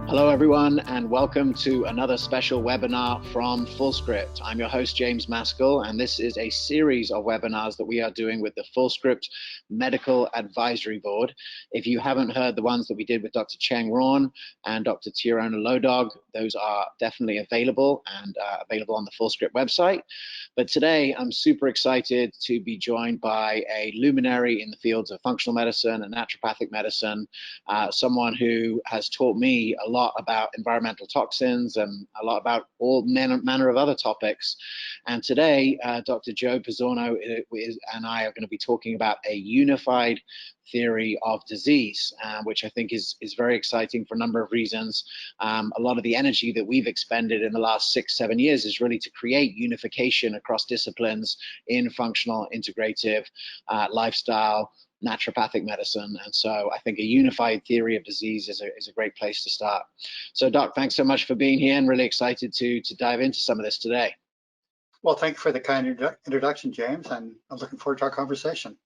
Hello, everyone, and welcome to another special webinar from Fullscript. I'm your host, James Maskell, and this is a series of webinars that we are doing with the Fullscript Medical Advisory Board. If you haven't heard the ones that we did with Dr. Cheng Rawn and Dr. Tiarona Lodog, those are definitely available and available on the Fullscript website. But today, I'm super excited to be joined by a luminary in the fields of functional medicine and naturopathic medicine, someone who has taught me a lot about environmental toxins and a lot about all manner of other topics. And today, Dr. Joe Pizzorno and I are going to be talking about a unified theory of disease, which I think is very exciting for a number of reasons. A lot of the energy that we've expended in the last 6-7 years is really to create unification across disciplines in functional, integrative, lifestyle, naturopathic medicine. And so I think a unified theory of disease is a great place to start. So Doc, thanks so much for being here, and really excited to dive into some of this today. Well, thank you for the kind introduction, James, and I'm looking forward to our conversation.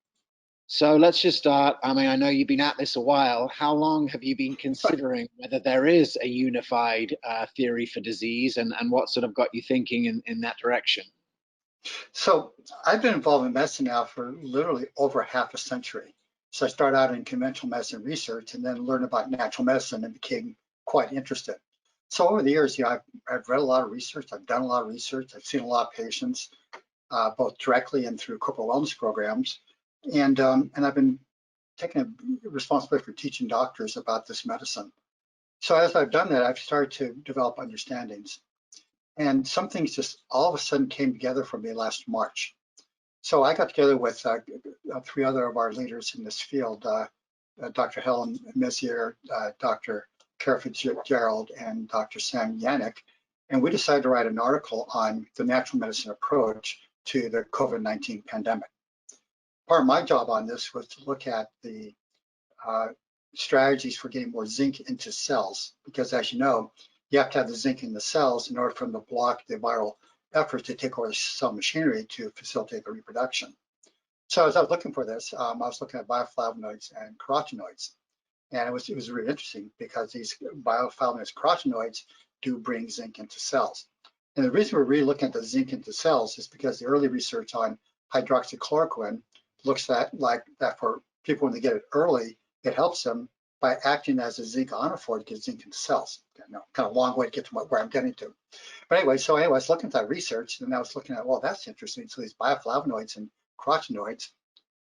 So let's just start. I mean, I know you've been at this a while. How long have you been considering whether there is a unified theory for disease, and what sort of got you thinking in that direction? So I've been involved in medicine now for literally over half a century. So I started out in conventional medicine research and then learned about natural medicine and became quite interested. So over the years, I've read a lot of research, I've done a lot of research, I've seen a lot of patients, both directly and through corporate wellness programs. And I've been taking responsibility for teaching doctors about this medicine. So as I've done that, I've started to develop understandings. And some things just all of a sudden came together for me last March. So I got together with 3 other of our leaders in this field, Dr. Helen Messier, Dr. Kara Fitzgerald, and Dr. Sam Yannick, and we decided to write an article on the natural medicine approach to the COVID-19 pandemic. Part of my job on this was to look at the strategies for getting more zinc into cells, because as you know, you have to have the zinc in the cells in order for them to block the viral efforts to take over the cell machinery to facilitate the reproduction. So as I was looking for this, I was looking at bioflavonoids and carotenoids. And it was really interesting because these bioflavonoids, carotenoids do bring zinc into cells. And the reason we're really looking at the zinc into cells is because the early research on hydroxychloroquine looks like that for people when they get it early, it helps them by acting as a zinc ionophore to get zinc into cells. Kind of a long way to get to where I'm getting to. But anyway, I was looking at that research, and I was looking at, well, that's interesting. So these bioflavonoids and carotenoids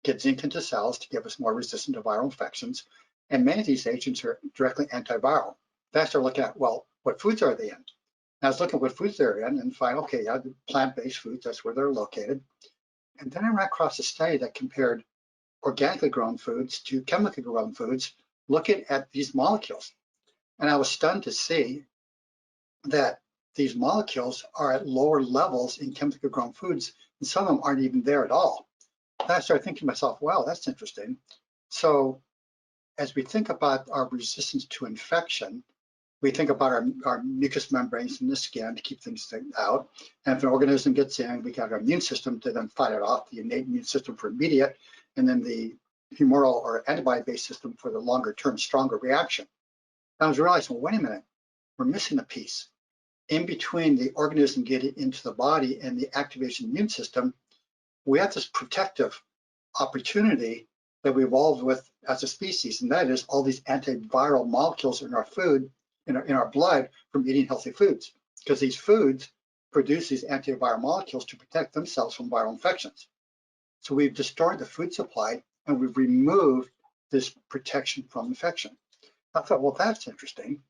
get zinc into cells to give us more resistant to viral infections. And many of these agents are directly antiviral. Then I started looking at, well, what foods are they in? And I was looking at what foods they're in and find, okay, yeah, the plant-based foods, that's where they're located. And then I ran across a study that compared organically grown foods to chemically grown foods, looking at these molecules. And I was stunned to see that these molecules are at lower levels in chemically grown foods, and some of them aren't even there at all. And I started thinking to myself, wow, that's interesting. So as we think about our resistance to infection, we think about our mucous membranes in the skin to keep things out. And if an organism gets in, we got our immune system to then fight it off, the innate immune system for immediate, and then the humoral or antibody-based system for the longer term, stronger reaction. And I was realizing, well, wait a minute, we're missing a piece. In between the organism getting into the body and the activation immune system, we have this protective opportunity that we evolved with as a species, and that is all these antiviral molecules in our food, in our blood from eating healthy foods, because these foods produce these antiviral molecules to protect themselves from viral infections. So we've destroyed the food supply and we've removed this protection from infection. I thought, well, that's interesting.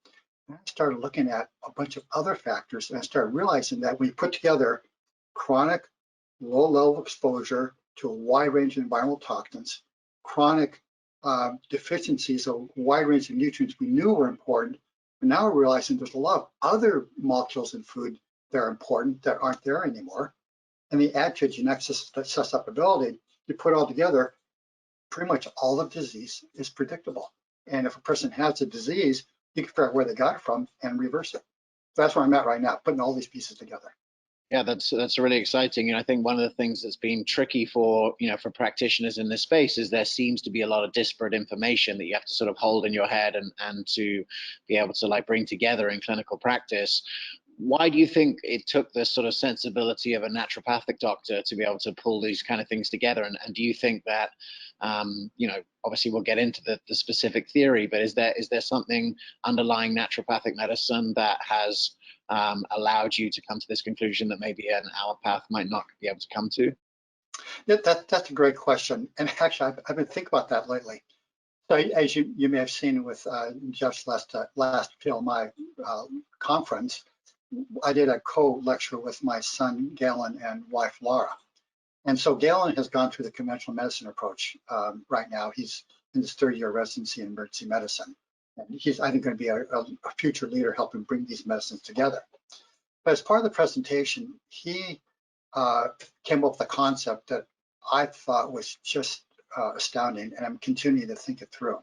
And I started looking at a bunch of other factors, and I started realizing that we put together chronic low-level exposure to a wide range of environmental toxins, chronic deficiencies of a wide range of nutrients we knew were important, but now we're realizing there's a lot of other molecules in food that are important that aren't there anymore. And the add to genetic susceptibility, you put all together, pretty much all of disease is predictable. And if a person has a disease, you can figure out where they got it from and reverse it. So that's where I'm at right now, putting all these pieces together. Yeah, that's really exciting. And I think one of the things that's been tricky for, for practitioners in this space is there seems to be a lot of disparate information that you have to sort of hold in your head and to be able to like bring together in clinical practice. Why do you think it took the sort of sensibility of a naturopathic doctor to be able to pull these kind of things together? And do you think that, obviously we'll get into the specific theory, but is there something underlying naturopathic medicine that has allowed you to come to this conclusion that maybe an allopath might not be able to come to? Yeah, that's a great question. And actually, I've been thinking about that lately. So as you may have seen with Jeff's last PLMI conference, I did a co-lecture with my son Galen and wife Laura. And so Galen has gone through the conventional medicine approach right now. He's in his third year residency in emergency medicine. And he's, I think, going to be a future leader helping bring these medicines together. But as part of the presentation, he came up with a concept that I thought was just astounding, and I'm continuing to think it through.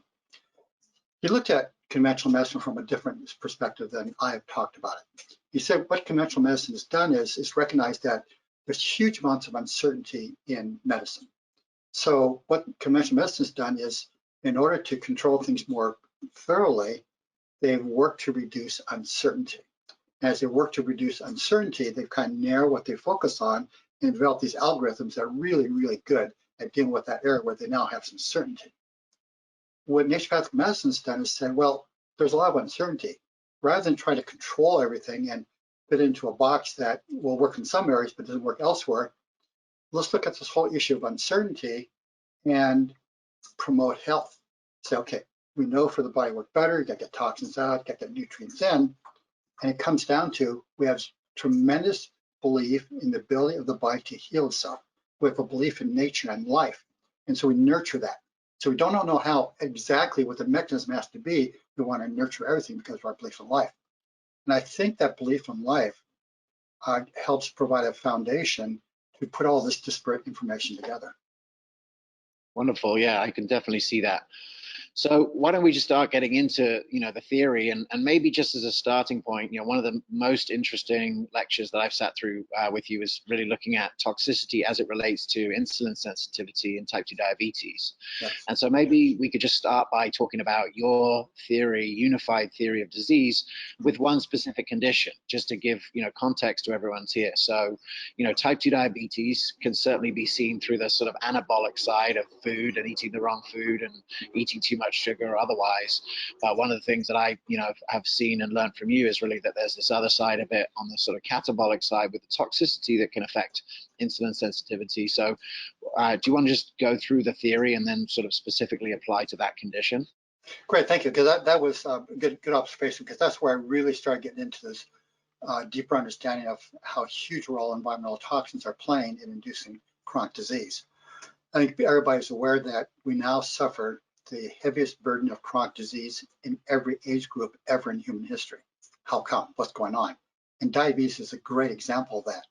He looked at conventional medicine from a different perspective than I have talked about it. He said what conventional medicine has done is recognize that there's huge amounts of uncertainty in medicine. So what conventional medicine has done is, in order to control things more thoroughly, they've worked to reduce uncertainty. As they work to reduce uncertainty, they've kind of narrowed what they focus on and developed these algorithms that are really, really good at dealing with that area where they now have some certainty. What naturopathic medicine's done is said, well, there's a lot of uncertainty. Rather than trying to control everything and fit into a box that will work in some areas but doesn't work elsewhere, let's look at this whole issue of uncertainty and promote health. Say, okay, we know for the body to work better, you got to get toxins out, you got to get nutrients in, and it comes down to we have tremendous belief in the ability of the body to heal itself. We have a belief in nature and life, and so we nurture that. So we don't know how exactly what the mechanism has to be. We want to nurture everything because of our belief in life. And I think that belief in life helps provide a foundation to put all this disparate information together. Wonderful. Yeah, I can definitely see that. So why don't we just start getting into, the theory and maybe just as a starting point, one of the most interesting lectures that I've sat through with you is really looking at toxicity as it relates to insulin sensitivity and type 2 diabetes. Yes. And so maybe we could just start by talking about your theory, unified theory of disease with one specific condition, just to give, context to everyone's here. So, type 2 diabetes can certainly be seen through the sort of anabolic side of food and eating the wrong food and eating too much sugar or otherwise. But one of the things that I, have seen and learned from you is really that there's this other side of it on the sort of catabolic side with the toxicity that can affect insulin sensitivity. So do you want to just go through the theory and then sort of specifically apply to that condition? Great, thank you, because that was a good observation, because that's where I really started getting into this deeper understanding of how huge role environmental toxins are playing in inducing chronic disease. I think everybody's aware that we now suffer the heaviest burden of chronic disease in every age group ever in human history. How come? What's going on? And diabetes is a great example of that.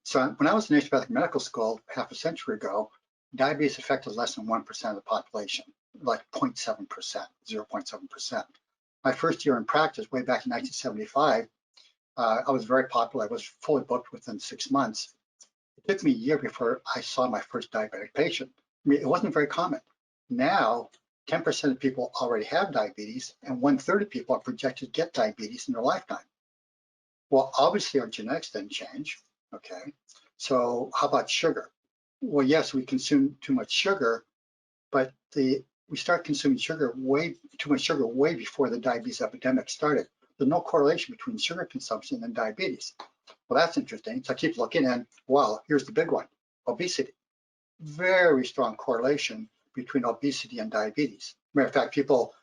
So when I was in naturopathic medical school half a century ago, diabetes affected less than 1% of the population, like 0.7%, 0.7%. My first year in practice, way back in 1975, I was very popular. I was fully booked within 6 months. It took me a year before I saw my first diabetic patient. I mean, it wasn't very common. Now, 10% of people already have diabetes, and 1/3 of people are projected to get diabetes in their lifetime. Well, obviously our genetics didn't change, okay? So how about sugar? Well, yes, we consume too much sugar, but we start consuming too much sugar way before the diabetes epidemic started. There's no correlation between sugar consumption and diabetes. Well, that's interesting. So I keep looking, and wow, here's the big one: obesity. Very strong correlation between obesity and diabetes. Matter of fact, people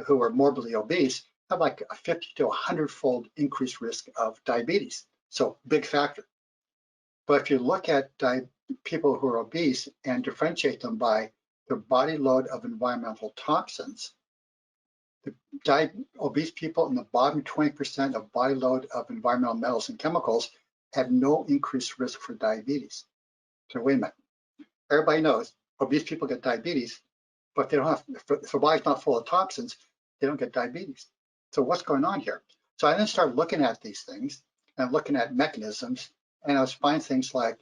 who are morbidly obese have like a 50 to 100-fold increased risk of diabetes. So big factor. But if you look at people who are obese and differentiate them by their body load of environmental toxins, the obese people in the bottom 20% of body load of environmental metals and chemicals have no increased risk for diabetes. So wait a minute. Everybody knows obese people get diabetes, but they don't have, if their body's not full of toxins, they don't get diabetes. So what's going on here? So I then started looking at these things and looking at mechanisms And I was finding things like,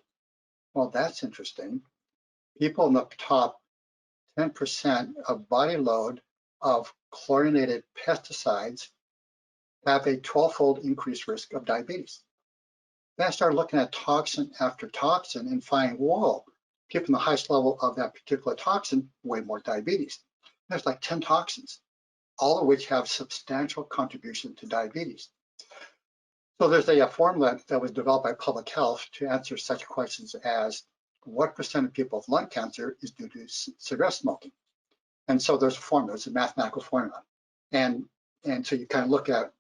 well, that's interesting. People in the top 10% of body load of chlorinated pesticides have a 12-fold increased risk of diabetes. Then I started looking at toxin after toxin and finding, whoa, people in the highest level of that particular toxin, way more diabetes. There's like 10 toxins, all of which have substantial contribution to diabetes. So there's a formula that was developed by public health to answer such questions as what percent of people with lung cancer is due to cigarette smoking? And so there's a formula, it's a mathematical formula. And so you kind of look at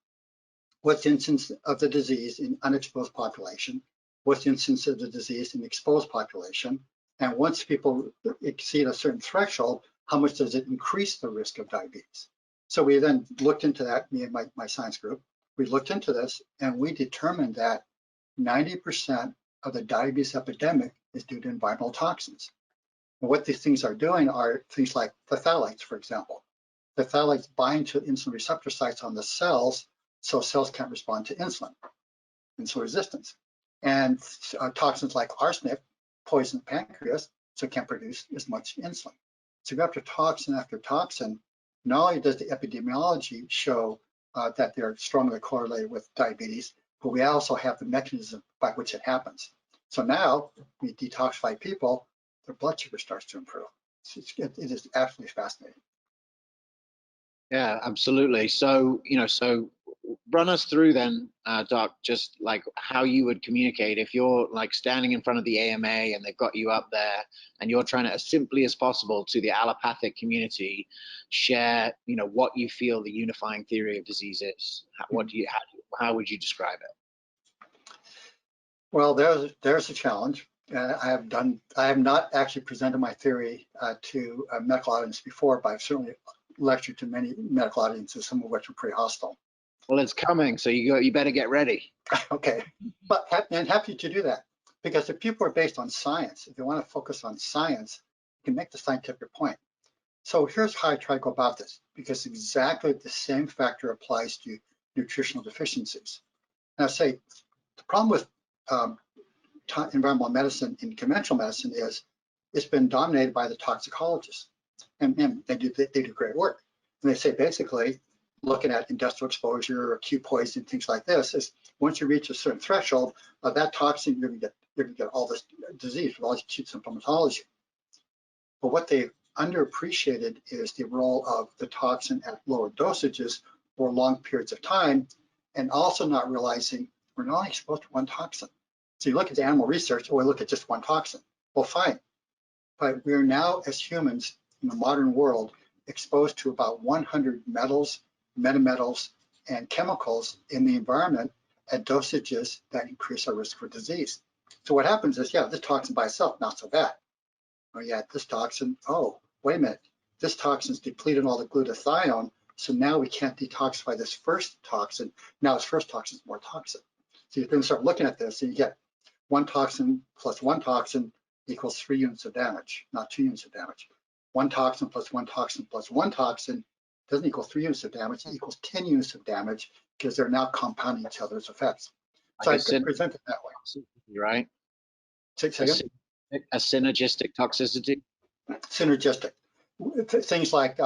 what's the incidence of the disease in unexposed population, what's the incidence of the disease in exposed population, and once people exceed a certain threshold, how much does it increase the risk of diabetes? So we then looked into that, me and my science group, we looked into this and we determined that 90% of the diabetes epidemic is due to environmental toxins. And what these things are doing are things like the phthalates, for example. The phthalates bind to insulin receptor sites on the cells, so cells can't respond to insulin resistance. And toxins like arsenic poison the pancreas, so it can't produce as much insulin. So after toxin, not only does the epidemiology show that they're strongly correlated with diabetes, but we also have the mechanism by which it happens. So now we detoxify people, their blood sugar starts to improve. It is absolutely fascinating. Yeah, absolutely. So, so run us through then, Doc, just like how you would communicate if you're like standing in front of the AMA and they've got you up there and you're trying to, as simply as possible to the allopathic community, share, what you feel the unifying theory of disease is. How would you describe it? Well, there's a challenge. I have not actually presented my theory to a medical audience before, but I've certainly lectured to many medical audiences, some of which are pretty hostile. Well, it's coming, so you better get ready. Okay, but I'm happy to do that, because if people are based on science, if they want to focus on science, you can make the scientific point. So here's how I try to go about this, because exactly the same factor applies to nutritional deficiencies. And I say the problem with environmental medicine and conventional medicine is it's been dominated by the toxicologists, and they do great work. And they say basically, looking at industrial exposure, acute poisoning, things like this, is once you reach a certain threshold of that toxin, you're gonna get all this disease with all this acute symptomatology. But what they underappreciated is the role of the toxin at lower dosages for long periods of time, and also not realizing we're not only exposed to one toxin. So you look at the animal research, or we look at just one toxin. Well, fine. But we're now, as humans in the modern world, exposed to about 100 metals, metametals, and chemicals in the environment at dosages that increase our risk for disease. So what happens is, yeah, this toxin by itself, not so bad. Oh yeah, this toxin, oh, wait a minute. This toxin's depleted all the glutathione, so now we can't detoxify this first toxin. Now this first toxin is more toxic. So you then start looking at this and you get one toxin plus one toxin equals 3 units of damage, not 2 units of damage. One toxin plus one toxin plus one toxin doesn't equal 3 units of damage, it equals 10 units of damage, because they're now compounding each other's effects. So I present it that way. Right? Say again? A synergistic toxicity? Synergistic. Things like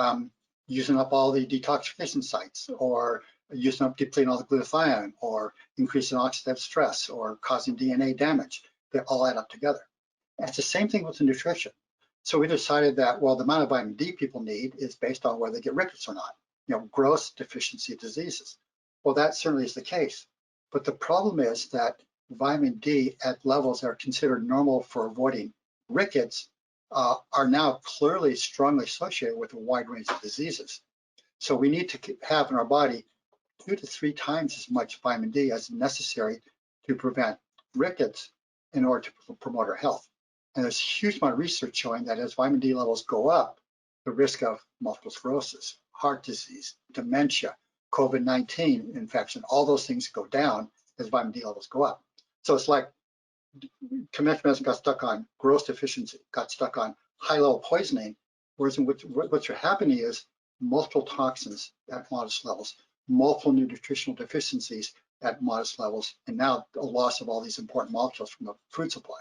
using up all the detoxification sites, or using up, depleting all the glutathione, or increasing oxidative stress, or causing DNA damage. They all add up together. And it's the same thing with the nutrition. So we decided that, well, the amount of vitamin D people need is based on whether they get rickets or not, gross deficiency diseases. Well, that certainly is the case. But the problem is that vitamin D at levels that are considered normal for avoiding rickets are now clearly strongly associated with a wide range of diseases. So we need to have in our body 2 to 3 times as much vitamin D as necessary to prevent rickets in order to promote our health. And there's a huge amount of research showing that as vitamin D levels go up, the risk of multiple sclerosis, heart disease, dementia, COVID-19 infection, all those things go down as vitamin D levels go up. So it's like conventional medicine got stuck on gross deficiency, got stuck on high-level poisoning, whereas what's happening is multiple toxins at modest levels, multiple nutritional deficiencies at modest levels, and now a loss of all these important molecules from the food supply.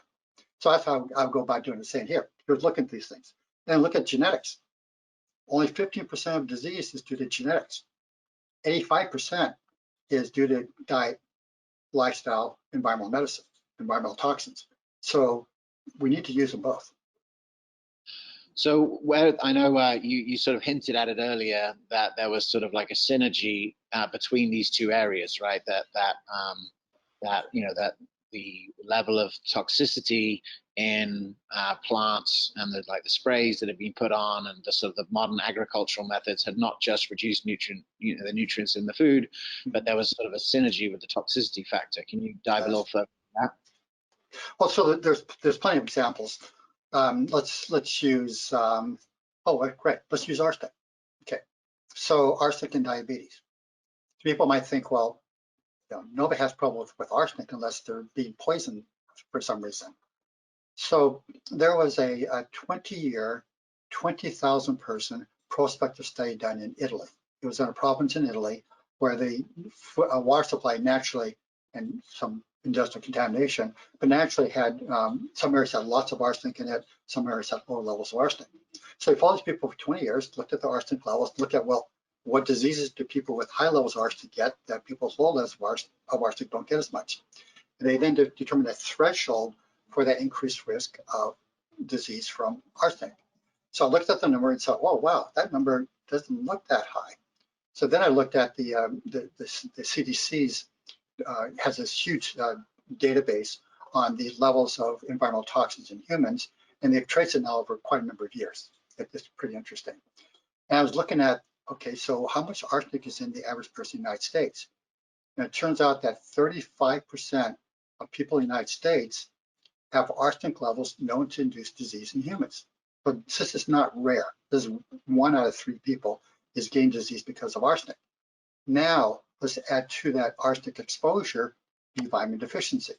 So that's how I would go about doing it, saying, here's looking at these things. And look at genetics. Only 15% of disease is due to genetics. 85% is due to diet, lifestyle, environmental medicine, environmental toxins. So we need to use them both. So where I know you sort of hinted at it earlier that there was sort of like a synergy between these two areas, right? That the level of toxicity in plants and the sprays that have been put on and the sort of the modern agricultural methods had not just reduced the nutrients in the food, but there was sort of a synergy with the toxicity factor. Can you dive a little further into that? Well, so there's plenty of examples. Let's use great. Let's use arsenic. Okay, so arsenic and diabetes. People might think, well, nobody has trouble with arsenic unless they're being poisoned for some reason. So there was a 20-year, 20,000 person prospective study done in Italy. It was in a province in Italy where the water supply naturally, and some industrial contamination, but naturally had some areas had lots of arsenic in it, some areas had lower levels of arsenic. So we followed these people for 20 years, looked at the arsenic levels, looked at, well, what diseases do people with high levels of arsenic get that people with low levels of arsenic don't get as much? And they then determined a threshold for that increased risk of disease from arsenic. So I looked at the number and said, oh, wow, that number doesn't look that high. So then I looked at the CDC's has this huge database on the levels of environmental toxins in humans, and they've traced it now over quite a number of years. It's pretty interesting. And I was looking at, okay, so how much arsenic is in the average person in the United States? And it turns out that 35% of people in the United States have arsenic levels known to induce disease in humans. But this is not rare. This is 1 out of 3 people is getting disease because of arsenic. Now, let's add to that arsenic exposure B vitamin deficiency.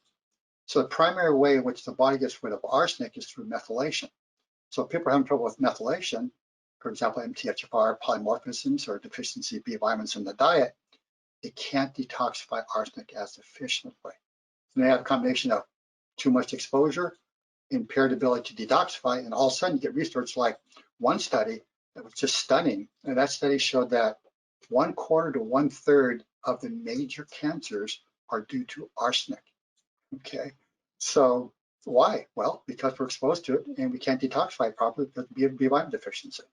So the primary way in which the body gets rid of arsenic is through methylation. So if people are having trouble with methylation, for example, MTHFR polymorphisms or deficiency of B vitamins in the diet, they can't detoxify arsenic as efficiently. And they have a combination of too much exposure, impaired ability to detoxify, and all of a sudden you get research like one study that was just stunning. And that study showed that 1/4 to 1/3 of the major cancers are due to arsenic. Okay, so why? Well, because we're exposed to it and we can't detoxify it properly because of B vitamin deficiency.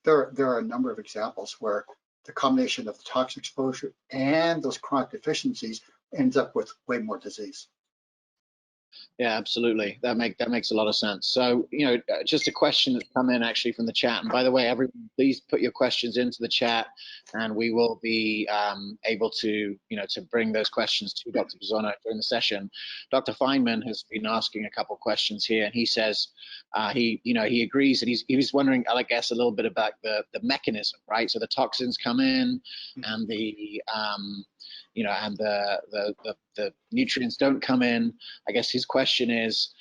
There are a number of examples where the combination of the toxic exposure and those chronic deficiencies ends up with way more disease. Yeah, absolutely. That makes a lot of sense. So, just a question that's come in actually from the chat. And by the way, everyone, please put your questions into the chat, and we will be able to, to bring those questions to Dr. Bisogno during the session. Dr. Feynman has been asking a couple questions here, and he says he agrees, and he was wondering, I guess, a little bit about the mechanism, right? So the toxins come in, and the and the nutrients don't come in. I guess his question is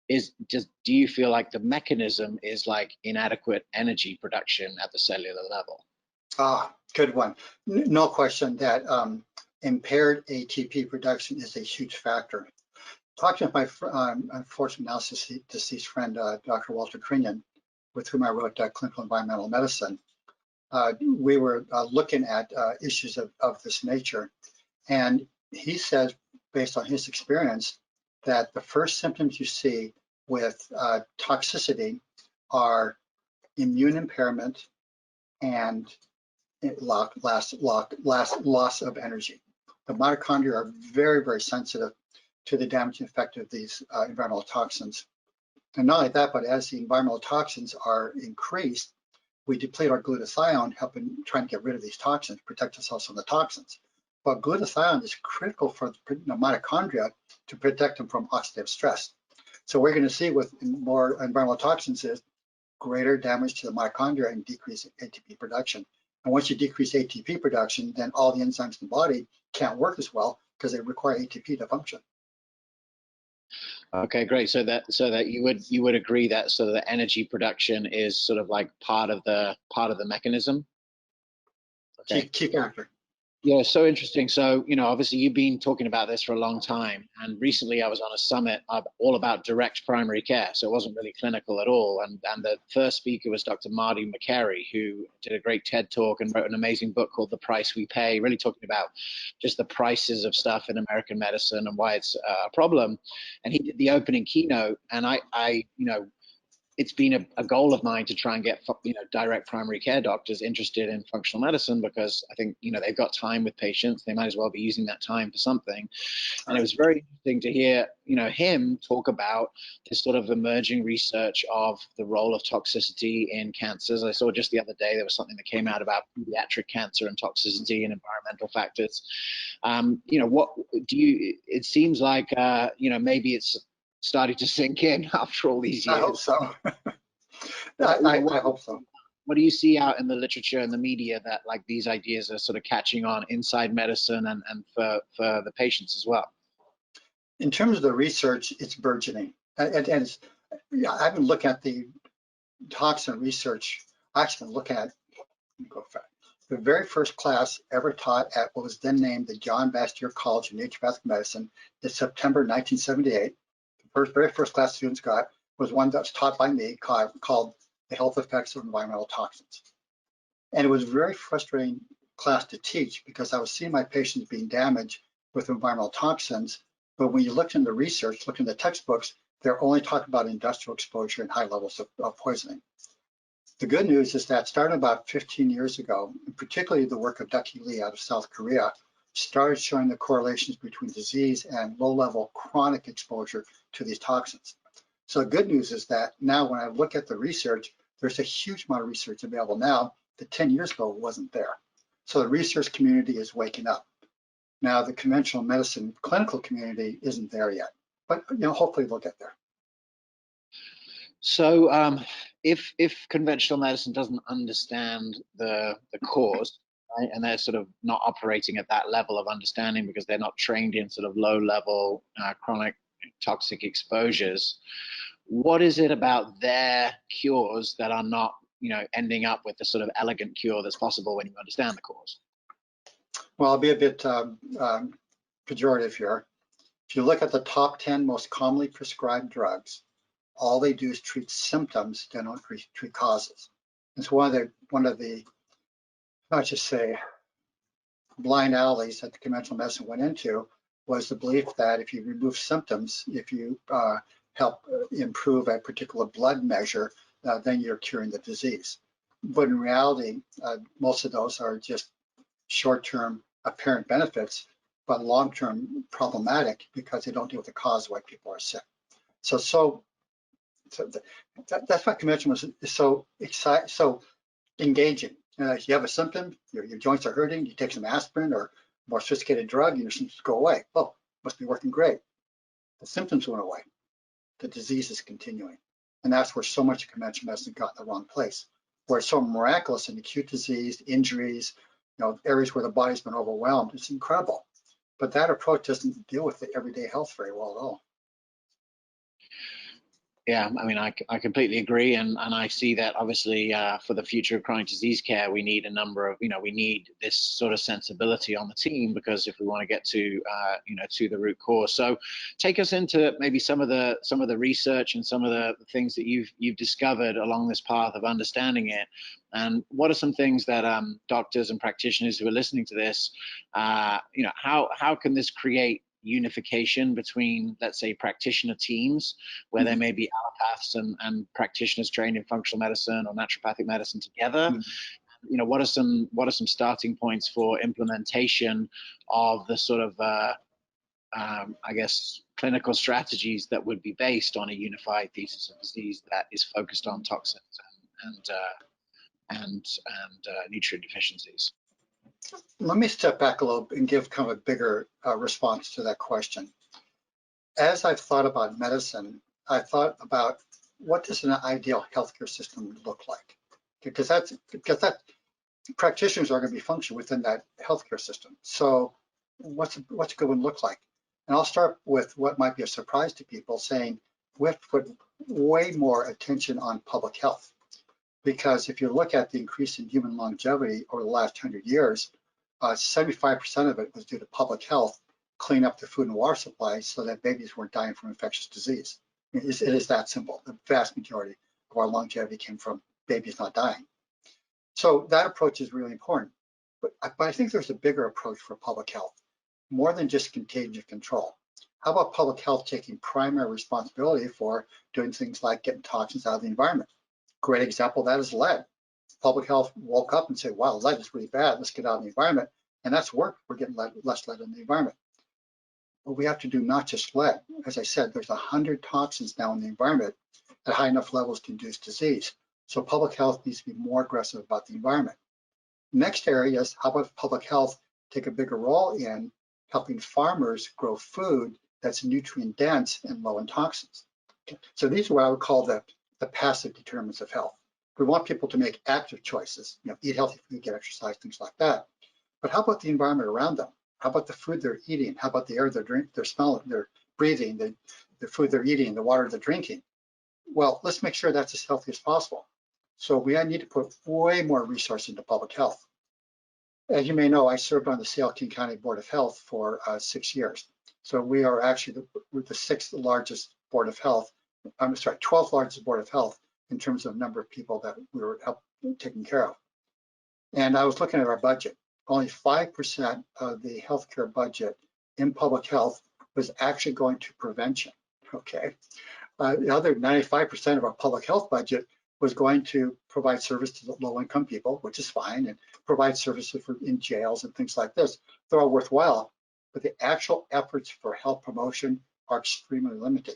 do you feel like the mechanism is like inadequate energy production at the cellular level? Good one. No question that impaired ATP production is a huge factor. Talking with my unfortunately now deceased friend, Dr. Walter Crinion, with whom I wrote Clinical Environmental Medicine, we were looking at issues of this nature. And he says, based on his experience, that the first symptoms you see with toxicity are immune impairment and loss of energy. The mitochondria are very, very sensitive to the damaging effect of these environmental toxins. And not only that, but as the environmental toxins are increased, we deplete our glutathione, trying to get rid of these toxins, protect ourselves from the toxins. But glutathione is critical for the mitochondria to protect them from oxidative stress. So we're going to see with more environmental toxins is greater damage to the mitochondria and decrease ATP production. And once you decrease ATP production, then all the enzymes in the body can't work as well because they require ATP to function. Okay, great. So that you would agree that sort of the energy production is sort of like part of the mechanism. Okay. Key factor. Yeah, so interesting. So, obviously you've been talking about this for a long time, and recently I was on a summit all about direct primary care. So it wasn't really clinical at all. And the first speaker was Dr. Marty McCary, who did a great TED talk and wrote an amazing book called The Price We Pay, really talking about just the prices of stuff in American medicine and why it's a problem. And he did the opening keynote, and it's been a goal of mine to try and get direct primary care doctors interested in functional medicine, because I think they've got time with patients. They might as well be using that time for something. And it was very interesting to hear him talk about this sort of emerging research of the role of toxicity in cancers. I saw just the other day there was something that came out about pediatric cancer and toxicity and environmental factors. What do you? It seems like maybe it's starting to sink in after all these years. I hope so. I hope so. What do you see out in the literature and the media that like these ideas are sort of catching on inside medicine and for the patients as well? In terms of the research, it's burgeoning. And I've been looking at the toxin research. I actually been looking at the very first class ever taught at what was then named the John Bastyr College of Naturopathic Medicine in September 1978. The very first class students got was one that was taught by me called The Health Effects of Environmental Toxins. And it was a very frustrating class to teach because I was seeing my patients being damaged with environmental toxins. But when you looked in the research, looked in the textbooks, they're only talking about industrial exposure and high levels of poisoning. The good news is that starting about 15 years ago, and particularly the work of Ducky Lee out of South Korea, started showing the correlations between disease and low-level chronic exposure to these toxins. So the good news is that now when I look at the research, there's a huge amount of research available now that 10 years ago wasn't there. So the research community is waking up. Now the conventional medicine clinical community isn't there yet, but hopefully we'll get there. So if conventional medicine doesn't understand the cause, right, and they're sort of not operating at that level of understanding because they're not trained in sort of low-level chronic toxic exposures, what is it about their cures that are not ending up with the sort of elegant cure that's possible when you understand the cause? Well, I'll be a bit pejorative here. If you look at the top 10 most commonly prescribed drugs, all they do is treat symptoms, they don't treat causes. It's one of the, not just say, blind alleys that the conventional medicine went into was the belief that if you remove symptoms, if you help improve a particular blood measure, then you're curing the disease. But in reality, most of those are just short-term apparent benefits, but long-term problematic because they don't deal with the cause of why people are sick. So that's why conventional is so exciting, so engaging. If you have a symptom, your joints are hurting, you take some aspirin or more sophisticated drug, and your symptoms go away. Oh, must be working great. The symptoms went away. The disease is continuing. And that's where so much of conventional medicine got in the wrong place, where it's so miraculous in acute disease, injuries, areas where the body's been overwhelmed. It's incredible. But that approach doesn't deal with the everyday health very well at all. Yeah, I mean, I completely agree, and I see that obviously for the future of chronic disease care, we need a number of, we need this sort of sensibility on the team, because if we want to get to, to the root cause. So, take us into maybe some of the research and some of the things that you've discovered along this path of understanding it, and what are some things that doctors and practitioners who are listening to this, how can this create unification between, let's say, practitioner teams where there may be allopaths and practitioners trained in functional medicine or naturopathic medicine together? What are some starting points for implementation of the sort of I guess clinical strategies that would be based on a unified thesis of disease that is focused on toxins and nutrient deficiencies? Let me step back a little and give kind of a bigger response to that question. As I've thought about medicine, I thought about what does an ideal healthcare system look like? Because that practitioners are going to be functioning within that healthcare system. So what's a good one look like? And I'll start with what might be a surprise to people, saying we have to put way more attention on public health. Because if you look at the increase in human longevity over the last 100 years, 75% of it was due to public health, clean up the food and water supply so that babies weren't dying from infectious disease. It is that simple. The vast majority of our longevity came from babies not dying. So that approach is really important. But I think there's a bigger approach for public health, more than just contagion control. How about public health taking primary responsibility for doing things like getting toxins out of the environment? Great example of that is lead. Public health woke up and said, wow, lead is really bad, let's get out of the environment. And that's worked. We're getting less lead in the environment. But we have to do not just lead. As I said, there's 100 toxins now in the environment at high enough levels to induce disease. So public health needs to be more aggressive about the environment. Next area is how about public health take a bigger role in helping farmers grow food that's nutrient dense and low in toxins. So these are what I would call the passive determinants of health. We want people to make active choices, eat healthy food, get exercise, things like that. But how about the environment around them? How about the food they're eating? How about the air they're smelling, they're breathing, the food they're eating, the water they're drinking? Well, let's make sure that's as healthy as possible. So we need to put way more resources into public health. As you may know, I served on the Sale King County Board of Health for 6 years. So we are actually we're the 6th largest board of health. I'm sorry, 12th largest board of health in terms of number of people that we were taking care of. And I was looking at our budget. Only 5% of the healthcare budget in public health was actually going to prevention. Okay. The other 95% of our public health budget was going to provide service to the low-income people, which is fine, and provide services in jails and things like this. They're all worthwhile, but the actual efforts for health promotion are extremely limited.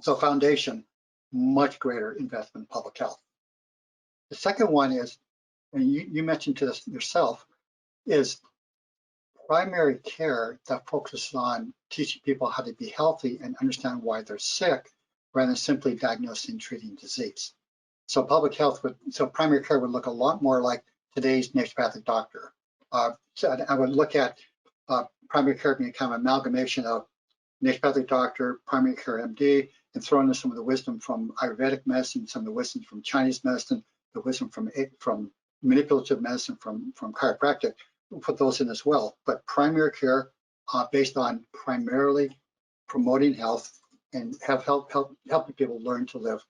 So foundation, much greater investment in public health. The second one is, and you mentioned to this yourself, is primary care that focuses on teaching people how to be healthy and understand why they're sick, rather than simply diagnosing and treating disease. So primary care would look a lot more like today's naturopathic doctor. So I would look at primary care being kind of an amalgamation of naturopathic doctor, primary care MD, and throw in some of the wisdom from Ayurvedic medicine, some of the wisdom from Chinese medicine, the wisdom from manipulative medicine, from chiropractic. We'll put those in as well. But primary care based on primarily promoting health and helping people learn to live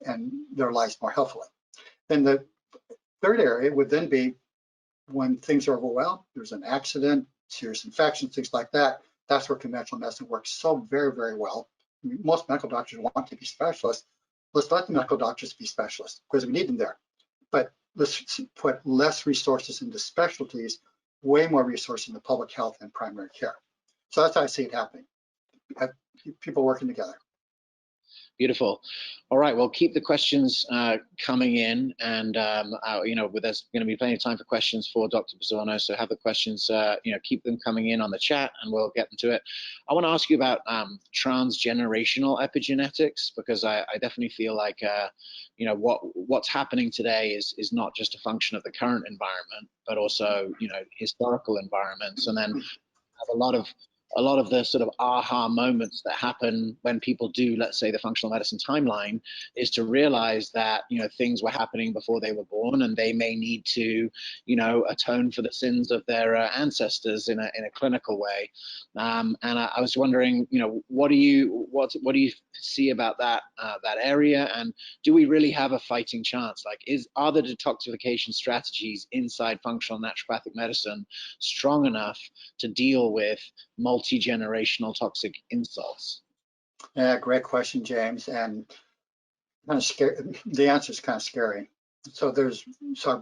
and their lives more healthily. Then the third area would then be when things are overwhelmed, there's an accident, serious infections, things like that. That's where conventional medicine works so very, very well. Most medical doctors want to be specialists. Let's let the medical doctors be specialists because we need them there. But let's put less resources into specialties, way more resources into public health and primary care. So that's how I see it happening. Have people working together. Beautiful. All right, well, keep the questions coming in, and there's going to be plenty of time for questions for Dr. Pizzorno, so have the questions, keep them coming in on the chat, and we'll get into it. I want to ask you about transgenerational epigenetics, because I definitely feel like, what's happening today is not just a function of the current environment, but also, historical environments, and then have a lot of the sort of aha moments that happen when people do, let's say, the functional medicine timeline, is to realize that, things were happening before they were born, and they may need to, atone for the sins of their ancestors in a clinical way. And I was wondering, what do you see about that area, and do we really have a fighting chance? Like, are the detoxification strategies inside functional naturopathic medicine strong enough to deal with multi-generational toxic insults? Yeah, great question, James. And kind of scary. The answer is kind of scary. So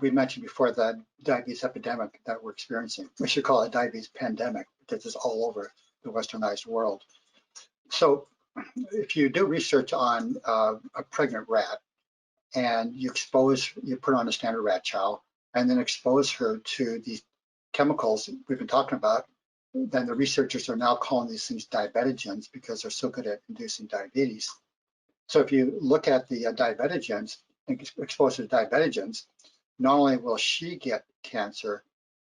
we mentioned before that diabetes epidemic that we're experiencing. We should call it diabetes pandemic because it's all over the westernized world. So if you do research on a pregnant rat and you put on a standard rat chow and then expose her to these chemicals we've been talking about, then the researchers are now calling these things diabetogens because they're so good at inducing diabetes. So if you look at the diabetogens and exposed to diabetogens, not only will she get cancer,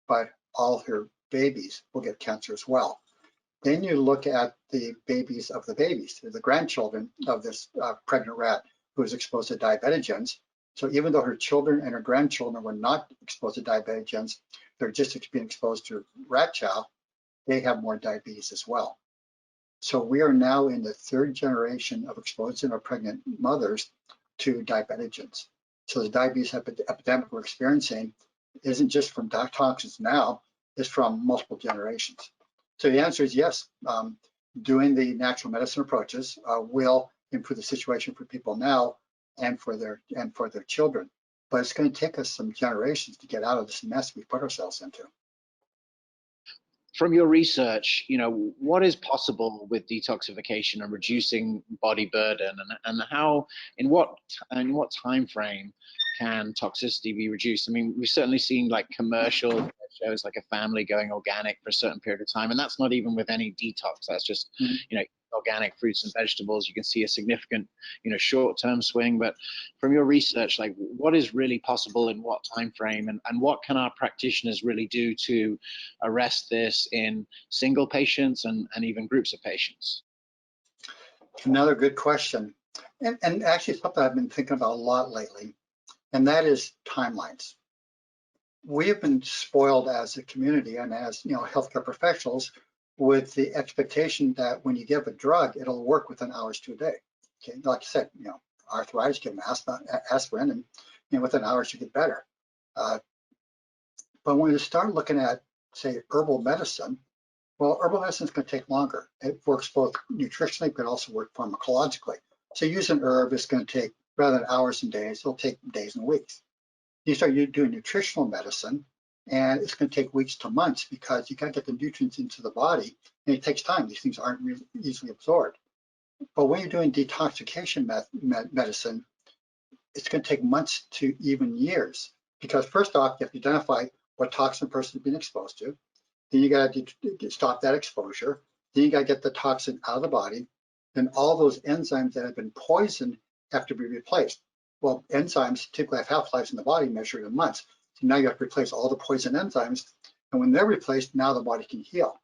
but all her babies will get cancer as well. Then you look at the babies of the babies, the grandchildren of this pregnant rat who is exposed to diabetogens. So even though her children and her grandchildren were not exposed to diabetogens, they're just being exposed to rat chow, they have more diabetes as well. So we are now in the third generation of exposing our pregnant mothers to diabetogens. So the diabetes epidemic we're experiencing isn't just from toxins now, it's from multiple generations. So the answer is yes. Doing the natural medicine approaches will improve the situation for people now and for their children. But it's going to take us some generations to get out of this mess we put ourselves into. From your research, what is possible with detoxification and reducing body burden, and how, in what time frame can toxicity be reduced? I mean, we've certainly seen like commercial shows like a family going organic for a certain period of time, and that's not even with any detox. That's just organic fruits and vegetables. You can see a significant short-term swing. But from your research, like, what is really possible in what time frame, and what can our practitioners really do to arrest this in single patients and even groups of patients? Another good question, and actually something I've been thinking about a lot lately, and that is timelines. We have been spoiled as a community and as healthcare professionals with the expectation that when you give a drug, it'll work within hours to a day. Okay, like you said, arthritis, give them aspirin, and within hours you get better. But when you start looking at, say, herbal medicine, well, herbal medicine is going to take longer. It works both nutritionally, but also work pharmacologically. So using herb is going to take, rather than hours and days, it'll take days and weeks. You start doing nutritional medicine, and it's going to take weeks to months because you got to get the nutrients into the body, and it takes time. These things aren't really easily absorbed. But when you're doing detoxification medicine, it's going to take months to even years, because first off, you have to identify what toxin a person has been exposed to. Then you got to stop that exposure. Then you got to get the toxin out of the body. Then all those enzymes that have been poisoned have to be replaced. Well, enzymes typically have half-lives in the body measured in months. So now you have to replace all the poison enzymes. And when they're replaced, now the body can heal.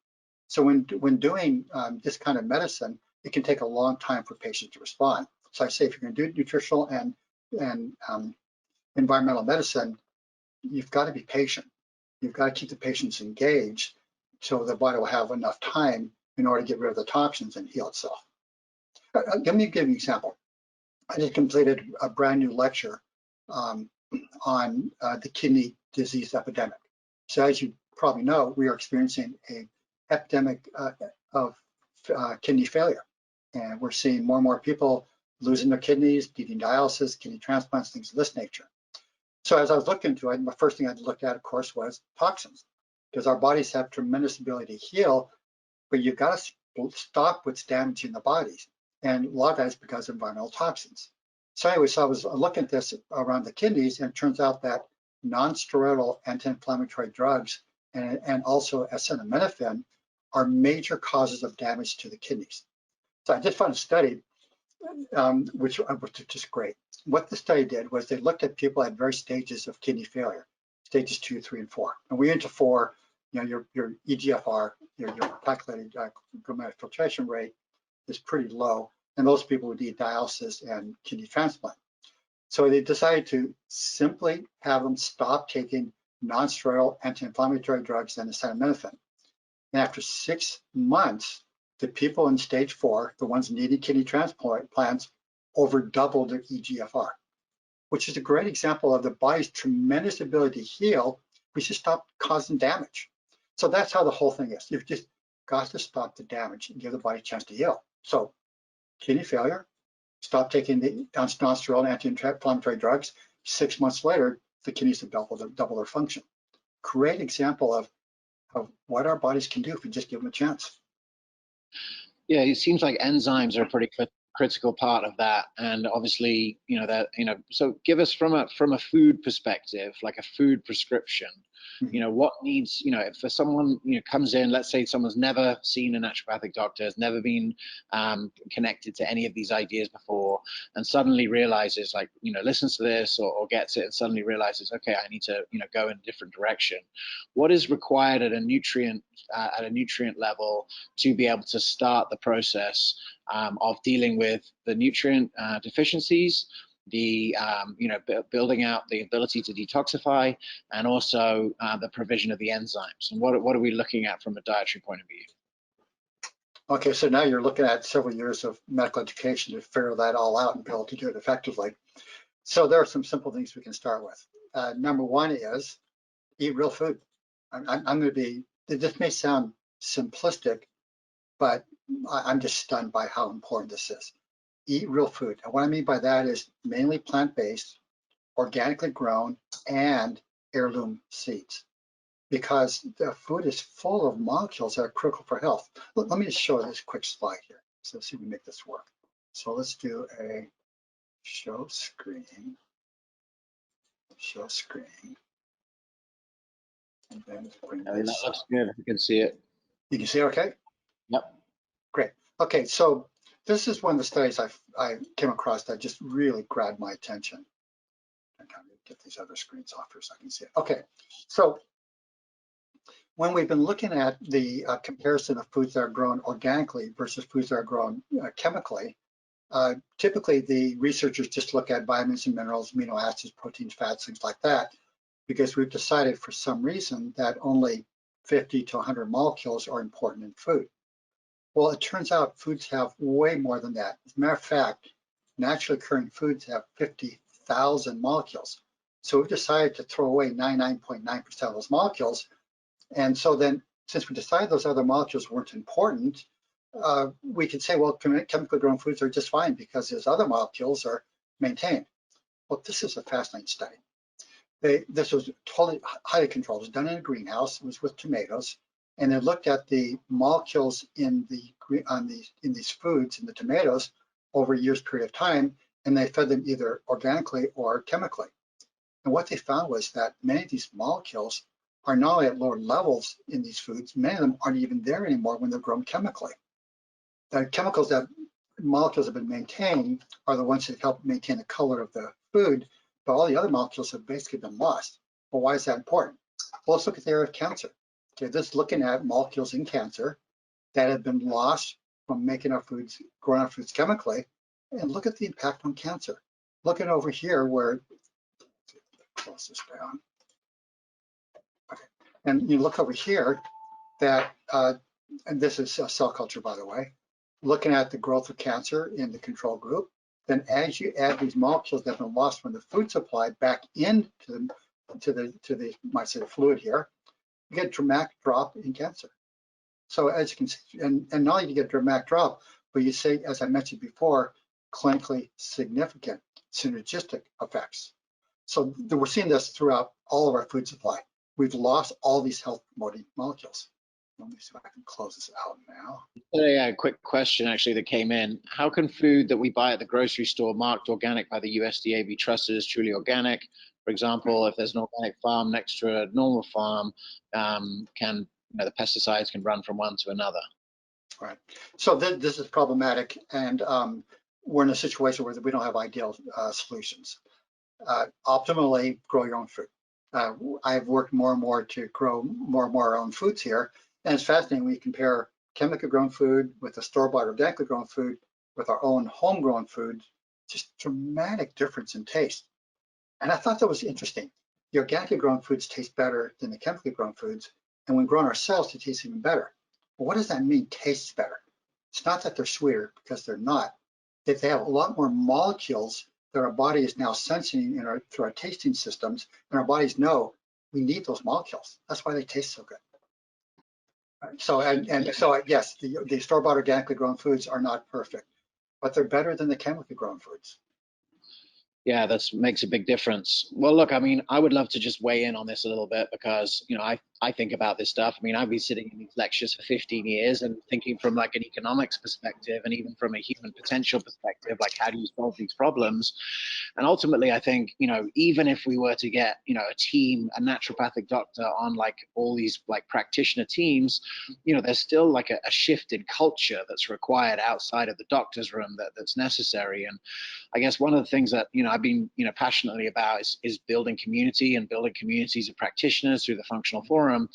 So when doing this kind of medicine, it can take a long time for patients to respond. So I say if you're going to do nutritional and environmental medicine, you've got to be patient. You've got to keep the patients engaged so the body will have enough time in order to get rid of the toxins and heal itself. Let me give you an example. I just completed a brand new lecture on the kidney disease epidemic. So as you probably know, we are experiencing an epidemic of kidney failure. And we're seeing more and more people losing their kidneys, needing dialysis, kidney transplants, things of this nature. So as I was looking into it, the first thing I looked at, of course, was toxins, because our bodies have tremendous ability to heal, but you've got to stop what's damaging the bodies. And a lot of that is because of environmental toxins. So anyway, so I was looking at this around the kidneys, and it turns out that non-steroidal anti-inflammatory drugs and also acetaminophen are major causes of damage to the kidneys. So I just found a study, which was just great. What the study did was they looked at people at various stages of kidney failure, stages 2, 3, and 4. And we into 4, your EGFR, your calculated glomerular filtration rate is pretty low, and those people would need dialysis and kidney transplant. So they decided to simply have them stop taking non-steroidal anti-inflammatory drugs and acetaminophen. And after 6 months, the people in stage 4, the ones needing kidney transplants, over doubled their EGFR, which is a great example of the body's tremendous ability to heal. We should stop causing damage. So that's how the whole thing is. You've just got to stop the damage and give the body a chance to heal. So kidney failure, stop taking the non-steroidal anti-inflammatory drugs. 6 months later, the kidneys have double their function. Great example of what our bodies can do if we just give them a chance. Yeah, it seems like enzymes are a pretty critical part of that, and obviously, so give us from a food perspective, like a food prescription. What needs, if for someone comes in, let's say someone's never seen a naturopathic doctor, has never been connected to any of these ideas before, and suddenly realizes, like, listens to this or gets it and suddenly realizes, okay, I need to go in a different direction. What is required at a nutrient level to be able to start the process of dealing with the nutrient deficiencies the building out the ability to detoxify, and also the provision of the enzymes. And what are we looking at from a dietary point of view? Okay, so now you're looking at several years of medical education to figure that all out and be able to do it effectively. So there are some simple things we can start with. Number one is eat real food. I'm going to be, this may sound simplistic, but I'm just stunned by how important this is. Eat real food. And what I mean by that is mainly plant-based, organically grown, and heirloom seeds, because the food is full of molecules that are critical for health. Let me just show this quick slide here. So let's see if we make this work. So let's do a show screen. Show screen. And then bring I mean, that this looks up. good. You can see it. You can see it okay? Yep. Great. Okay, so this is one of the studies I came across that just really grabbed my attention. I'm trying to get these other screens off here so I can see it. Okay, so when we've been looking at the comparison of foods that are grown organically versus foods that are grown chemically, typically the researchers just look at vitamins and minerals, amino acids, proteins, fats, things like that, because we've decided for some reason that only 50 to 100 molecules are important in food. Well, it turns out foods have way more than that. As a matter of fact, naturally occurring foods have 50,000 molecules. So we've decided to throw away 99.9% of those molecules. And so then, since we decided those other molecules weren't important, we could say, well, chemically grown foods are just fine because those other molecules are maintained. Well, this is a fascinating study. This was totally highly controlled. It was done in a greenhouse. It was with tomatoes, and they looked at the molecules in these foods, in the tomatoes, over a year's period of time, and they fed them either organically or chemically. And what they found was that many of these molecules are not only at lower levels in these foods, many of them aren't even there anymore when they're grown chemically. The chemicals that molecules have been maintained are the ones that help maintain the color of the food, but all the other molecules have basically been lost. Well, why is that important? Well, let's look at the area of cancer. Okay, this is looking at molecules in cancer that have been lost from making our foods, growing our foods chemically, and look at the impact on cancer. Look at over here where, close this down. Okay, and you look over here that, and this is cell culture, by the way, looking at the growth of cancer in the control group. Then as you add these molecules that have been lost from the food supply back into the might say the fluid here, you get a dramatic drop in cancer. So as you can see, and not only do you get a dramatic drop, but you say, as I mentioned before, clinically significant synergistic effects. So we're seeing this throughout all of our food supply. We've lost all these health promoting molecules. Let me see if I can close this out now. Yeah, a quick question actually that came in. How can food that we buy at the grocery store marked organic by the USDA be trusted as truly organic? For example, if there's an organic farm next to a normal farm, the pesticides can run from one to another? Right. So this is problematic, and we're in a situation where we don't have ideal solutions. Optimally, grow your own food. I've worked more and more to grow more and more our own foods here. And it's fascinating when you compare chemically grown food with the store-bought organically grown food with our own homegrown food, just dramatic difference in taste. And I thought that was interesting. The organically grown foods taste better than the chemically grown foods. And when grown ourselves, they taste even better. Well, what does that mean, tastes better? It's not that they're sweeter, because they're not. That they have a lot more molecules that our body is now sensing through our tasting systems, and our bodies know we need those molecules. That's why they taste so good. So yes, the store-bought organically grown foods are not perfect, but they're better than the chemically grown foods. Yeah, that makes a big difference. Well, look, I mean, I would love to just weigh in on this a little bit because, I think about this stuff. I mean, I've been sitting in these lectures for 15 years and thinking from like an economics perspective and even from a human potential perspective, like how do you solve these problems? And ultimately, I think, even if we were to get, a team, a naturopathic doctor on like all these like practitioner teams, there's still like a shift in culture that's required outside of the doctor's room that's necessary. And I guess one of the things that, I've been, passionately about is building community and building communities of practitioners through the functional forum.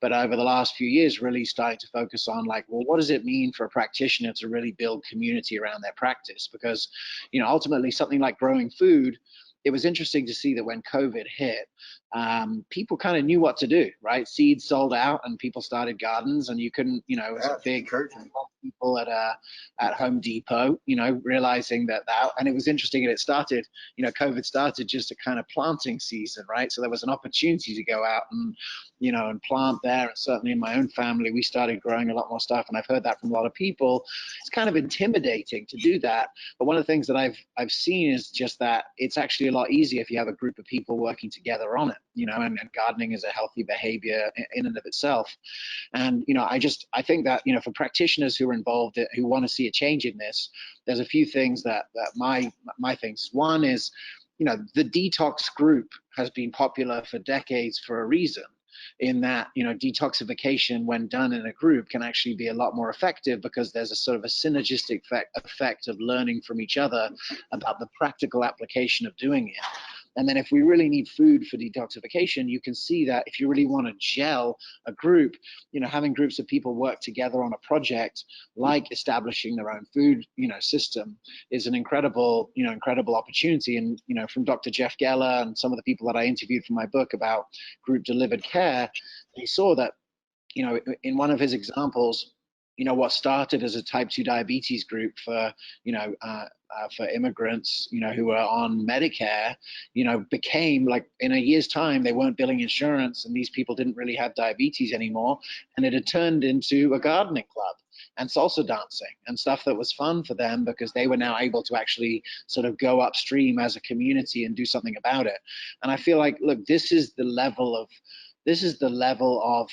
But over the last few years, really starting to focus on like, well, what does it mean for a practitioner to really build community around their practice? Because, ultimately something like growing food, it was interesting to see that when COVID hit, people kind of knew what to do, right? Seeds sold out and people started gardens, and you couldn't, it was a big people at Home Depot, realizing that, and it was interesting, and it started, COVID started just a kind of planting season, right? So there was an opportunity to go out and, and plant there. And certainly in my own family, we started growing a lot more stuff. And I've heard that from a lot of people. It's kind of intimidating to do that. But one of the things that I've seen is just that it's actually a lot easier if you have a group of people working together on it, and gardening is a healthy behavior in and of itself. And, I think that, for practitioners who are involved, who want to see a change in this, there's a few things that my things. One is, the detox group has been popular for decades for a reason, in that, detoxification when done in a group can actually be a lot more effective, because there's a sort of a synergistic effect of learning from each other about the practical application of doing it. And then if we really need food for detoxification, you can see that if you really want to gel a group, having groups of people work together on a project like establishing their own food, system is an incredible opportunity. And, from Dr. Jeff Geller and some of the people that I interviewed for my book about group delivered care, they saw that, in one of his examples, what started as a type 2 diabetes group for immigrants, who are on Medicare, became like, in a year's time, they weren't billing insurance, and these people didn't really have diabetes anymore. And it had turned into a gardening club and salsa dancing and stuff that was fun for them, because they were now able to actually sort of go upstream as a community and do something about it. And I feel like, look, this is the level of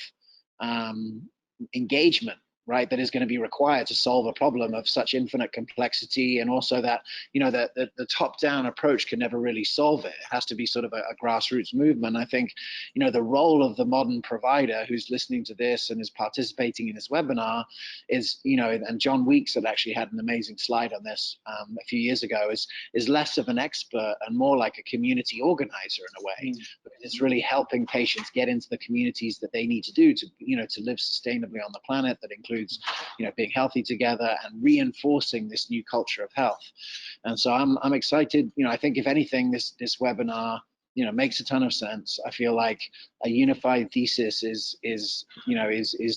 engagement, right, that is going to be required to solve a problem of such infinite complexity. And also that, the top-down approach can never really solve it. It has to be sort of a grassroots movement. I think, the role of the modern provider who's listening to this and is participating in this webinar is, and John Weeks had actually had an amazing slide on this a few years ago, is less of an expert and more like a community organizer in a way. It's really helping patients get into the communities that they need to do to, to live sustainably on the planet. That includes, being healthy together and reinforcing this new culture of health. And so I'm excited. I think if anything, this webinar, makes a ton of sense. I feel like a unified thesis is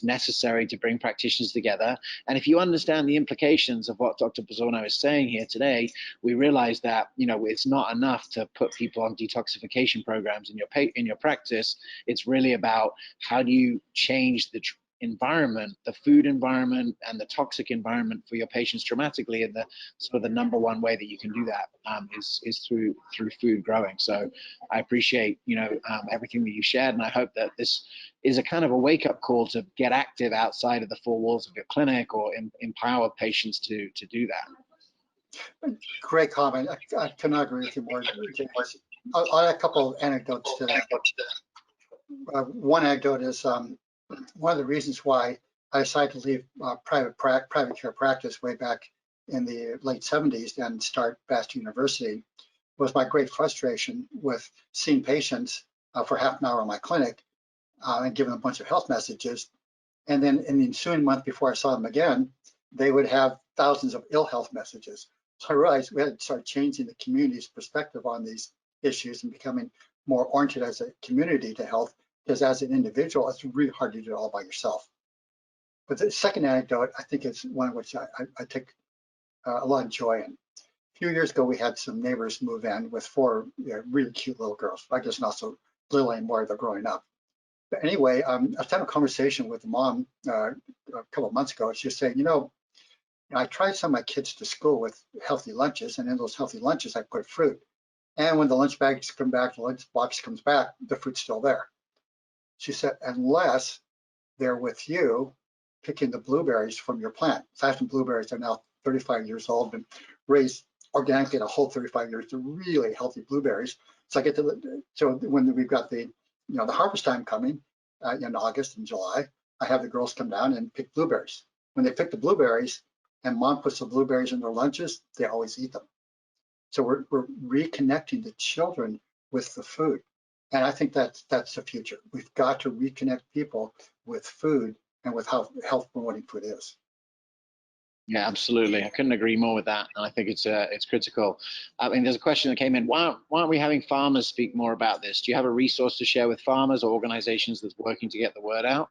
necessary to bring practitioners together. And if you understand the implications of what Dr. Bozzone is saying here today, we realize that, it's not enough to put people on detoxification programs in your practice. It's really about how do you change the environment, the food environment and the toxic environment for your patients dramatically. And the sort of the number one way that you can do that is through food growing. So I appreciate, everything that you shared, and I hope that this is a kind of a wake-up call to get active outside of the four walls of your clinic, or empower patients to do that. Great comment. I cannot agree with you more, James. I'll add a couple of anecdotes to that. One anecdote is one of the reasons why I decided to leave private care practice way back in the late 70s and start Bastyr University was my great frustration with seeing patients for half an hour in my clinic and giving them a bunch of health messages. And then in the ensuing month before I saw them again, they would have thousands of ill health messages. So I realized we had to start changing the community's perspective on these issues and becoming more oriented as a community to health, because as an individual, it's really hard to do it all by yourself. But the second anecdote, I think, is one which I take a lot of joy in. A few years ago, we had some neighbors move in with four really cute little girls. I guess not so little anymore, they're growing up. But anyway, I was having a conversation with the mom a couple of months ago. She was saying, I tried some of my kids to school with healthy lunches, and in those healthy lunches, I put fruit. And when the lunch bags come back, the lunch box comes back, the fruit's still there. She said, unless they're with you picking the blueberries from your plant. So I have some blueberries that are now 35 years old and raised organically the whole 35 years. They're really healthy blueberries. So I get to, so when we've got the, the harvest time coming in August and July, I have the girls come down and pick blueberries. When they pick the blueberries and mom puts the blueberries in their lunches, they always eat them. So we're reconnecting the children with the food. And I think that's the future. We've got to reconnect people with food and with how health promoting food is. Yeah, absolutely. I couldn't agree more with that. And I think it's critical. I mean, there's a question that came in. Why aren't we having farmers speak more about this? Do you have a resource to share with farmers or organizations that's working to get the word out?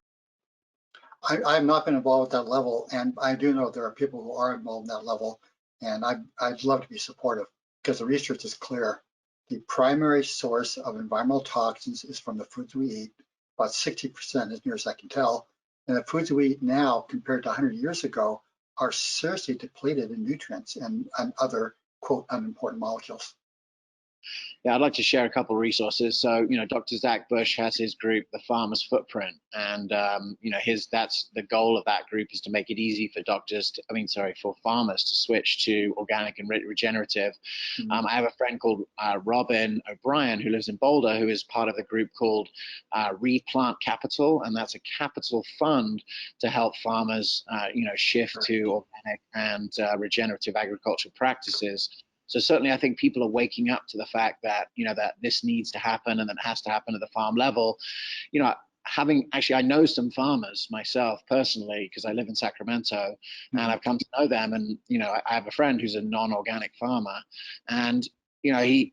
I've not been involved at that level, and I do know there are people who are involved in that level, and I'd love to be supportive because the research is clear. The primary source of environmental toxins is from the foods we eat, about 60% as near as I can tell. And the foods we eat now compared to 100 years ago are seriously depleted in nutrients and other, quote, unimportant molecules. Yeah, I'd like to share a couple of resources. So, Dr. Zach Bush has his group, The Farmer's Footprint, and that's the goal of that group is to make it easy for for farmers to switch to organic and regenerative. Mm-hmm. I have a friend called Robin O'Brien who lives in Boulder, who is part of the group called Replant Capital, and that's a capital fund to help farmers, shift to organic and regenerative agricultural practices. So certainly, I think people are waking up to the fact that that this needs to happen and that it has to happen at the farm level. I know some farmers myself personally because I live in Sacramento, and I've come to know them. And I have a friend who's a non-organic farmer, and when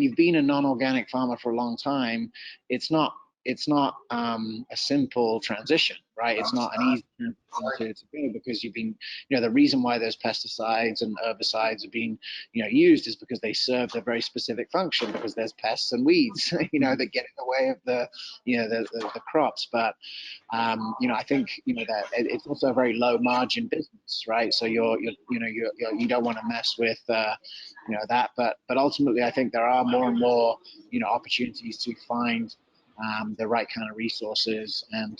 you've been a non-organic farmer for a long time, it's not a simple transition, right? It's not an easy transition to go because you've been, the reason why those pesticides and herbicides are being, used is because they serve a very specific function because there's pests and weeds, that get in the way of the crops. But, I think, that it's also a very low margin business, right? So you don't want to mess with, that. But ultimately, I think there are more and more, opportunities to find the right kind of resources and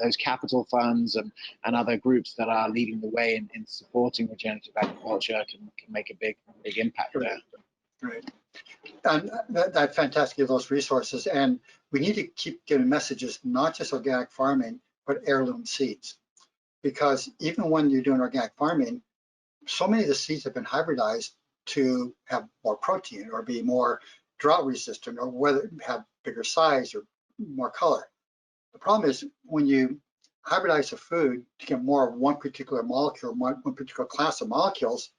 those capital funds and other groups that are leading the way in supporting regenerative agriculture can make a big impact there. Right. And that's fantastic, those resources. And we need to keep giving messages, not just organic farming, but heirloom seeds. Because even when you're doing organic farming, so many of the seeds have been hybridized to have more protein or be more drought resistant or whether have bigger size or more color. The problem is when you hybridize a food to get more of one particular molecule, one particular class of molecules,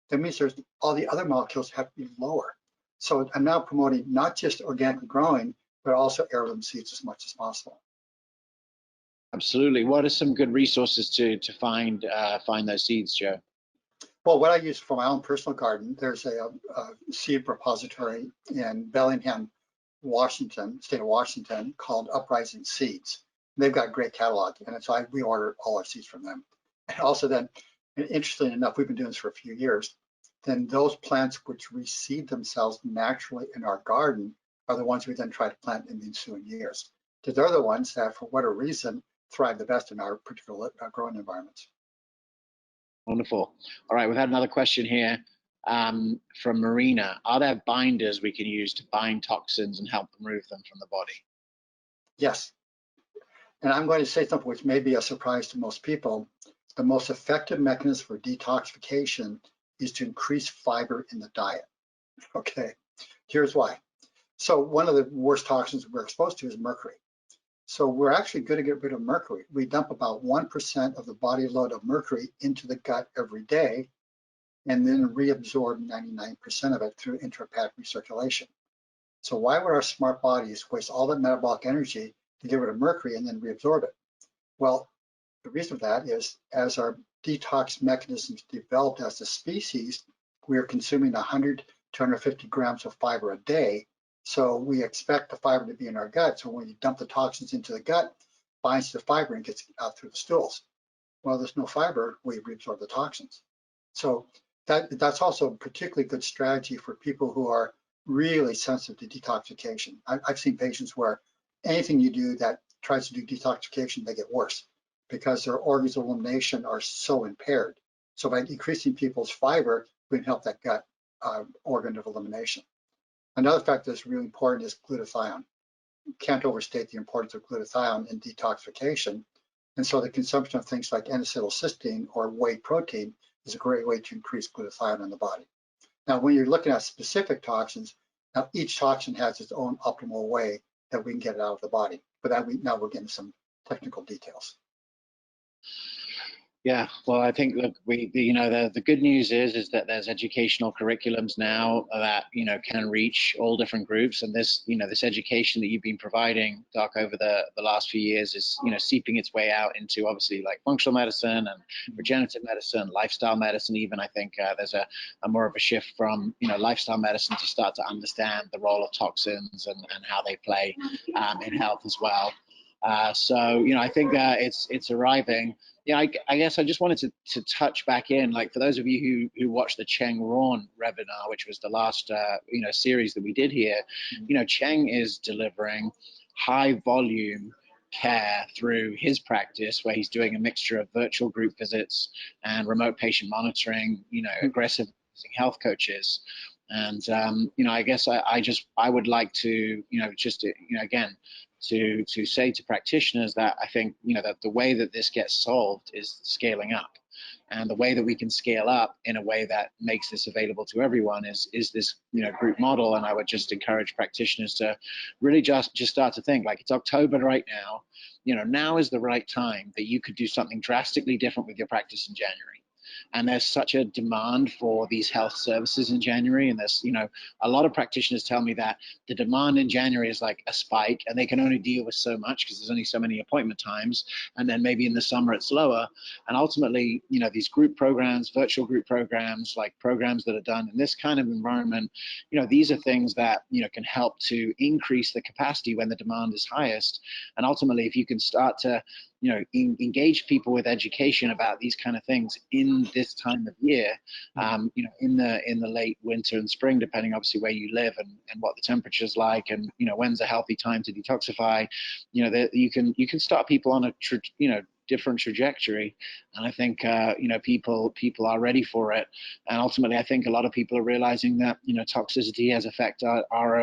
that means there's all the other molecules have to be lower. So I'm now promoting not just organic growing, but also heirloom seeds as much as possible. Absolutely. What are some good resources to find those seeds, Joe? Well, what I use for my own personal garden, there's a seed repository in Bellingham, Washington, state of Washington, called Uprising Seeds. They've got a great catalog, and so we order all our seeds from them. And also then, interestingly enough, we've been doing this for a few years, then those plants which reseed themselves naturally in our garden are the ones we then try to plant in the ensuing years. Because they're the ones that, for whatever reason, thrive the best in our particular growing environments. Wonderful. All right, we've had another question here from Marina. Are there binders we can use to bind toxins and help remove them from the body? Yes. And I'm going to say something which may be a surprise to most people. The most effective mechanism for detoxification is to increase fiber in the diet. Okay, here's why. So one of the worst toxins we're exposed to is mercury. So we're actually going to get rid of mercury. We dump about 1% of the body load of mercury into the gut every day, and then reabsorb 99% of it through intrahepatic recirculation. So why would our smart bodies waste all that metabolic energy to get rid of mercury and then reabsorb it? Well, the reason for that is as our detox mechanisms developed as a species, we are consuming 100 to 150 grams of fiber a day. So we expect the fiber to be in our gut. So when you dump the toxins into the gut, binds to the fiber and gets out through the stools. Well, there's no fiber, we reabsorb the toxins. So that's also a particularly good strategy for people who are really sensitive to detoxification. I've seen patients where anything you do that tries to do detoxification, they get worse because their organs of elimination are so impaired. So by increasing people's fiber, we can help that gut organ of elimination. Another factor that's really important is glutathione. You can't overstate the importance of glutathione in detoxification. And so the consumption of things like N-acetylcysteine or whey protein is a great way to increase glutathione in the body. Now, when you're looking at specific toxins, now each toxin has its own optimal way that we can get it out of the body. But now we're getting some technical details. Yeah, well, I think, look, the good news is that there's educational curriculums now that can reach all different groups, and this education that you've been providing, Doc, over the last few years is seeping its way out into obviously like functional medicine and regenerative medicine, lifestyle medicine. Even I think there's a more of a shift from lifestyle medicine to start to understand the role of toxins and how they play in health as well. So I think it's arriving. Yeah, I guess I just wanted to touch back in, like for those of you who watched the Cheng Ron webinar, which was the last series that we did here, Cheng is delivering high volume care through his practice, where he's doing a mixture of virtual group visits and remote patient monitoring, aggressive health coaches. And I guess I would like to again to say to practitioners that I think that the way that this gets solved is scaling up, and the way that we can scale up in a way that makes this available to everyone is this group model. And I would just encourage practitioners to really just start to think, like, it's October right now. Now is the right time that you could do something drastically different with your practice in January. And there's such a demand for these health services in January. And there's, a lot of practitioners tell me that the demand in January is like a spike, and they can only deal with so much because there's only so many appointment times. And then maybe in the summer it's lower. And ultimately, these group programs, virtual group programs, like programs that are done in this kind of environment, these are things that, can help to increase the capacity when the demand is highest. And ultimately, if you can start to engage people with education about these kind of things in this time of year, in the late winter and spring, depending obviously where you live and what the temperature's like, and when's a healthy time to detoxify, you can start people on a different trajectory. And I think people are ready for it. And ultimately, I think a lot of people are realizing that toxicity has affected our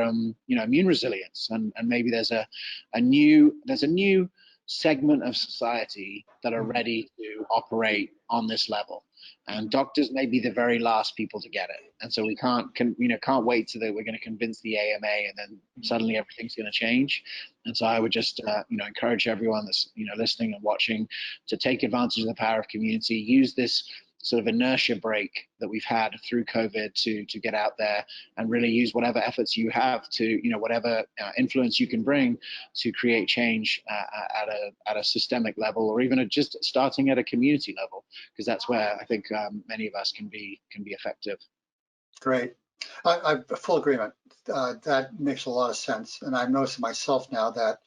immune resilience, and maybe there's a new segment of society that are ready to operate on this level, and doctors may be the very last people to get it. And so we can't wait till we're going to convince the AMA and then suddenly everything's going to change. And so I would just encourage everyone that's listening and watching to take advantage of the power of community. Use this sort of inertia break that we've had through COVID to get out there and really use whatever efforts you have to, whatever influence you can bring to create change at a systemic level, or even just starting at a community level, because that's where I think many of us can be effective. Great. I'm full agreement. That makes a lot of sense. And I've noticed myself now that